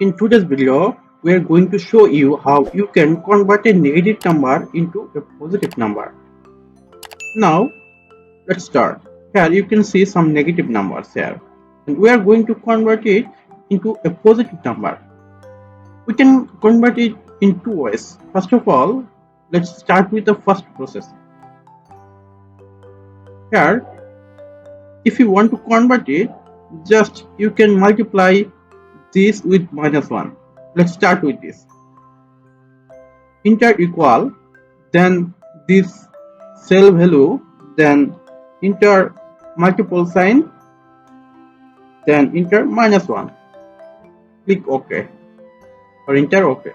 In today's video, we are going to show you how you can convert a negative number into a positive number. Now, let's start. Here you can see some negative numbers here, and we are going to convert it into a positive number. We can convert it in two ways. First of all, let's start with the first process. Here, if you want to convert it, just you can multiply this with -1. Let's start with this. Enter equal, then this cell value, then enter multiple sign, then enter -1. Click OK or enter OK.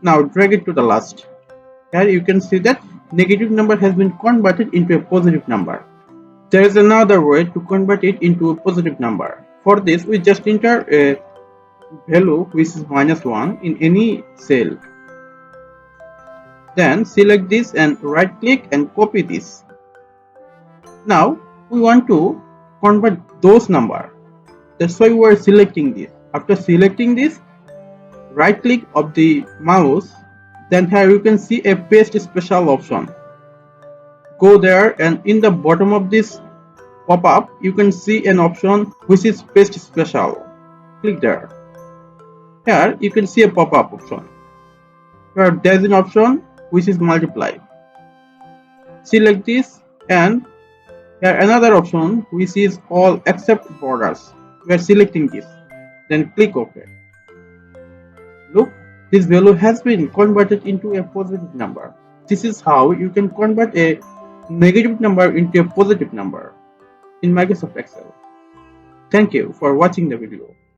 Now drag it to the last. Here you can see that negative number has been converted into a positive number. There is another way to convert it into a positive number. For this, we just enter a value which is -1 in any cell. Then select this and right click and copy this. Now we want to convert those number. That's why we are selecting this. After selecting this, right click of the mouse, then here you can see a paste special option. Go there and in the bottom of this pop-up you can see an option which is paste special. Click there. Here you can see a pop-up option. Here there is an option which is multiply. Select this and here another option which is all except borders. We are selecting this. Then click OK. Look, this value has been converted into a positive number. This is how you can convert a negative number into a positive number in Microsoft Excel. Thank you for watching the video.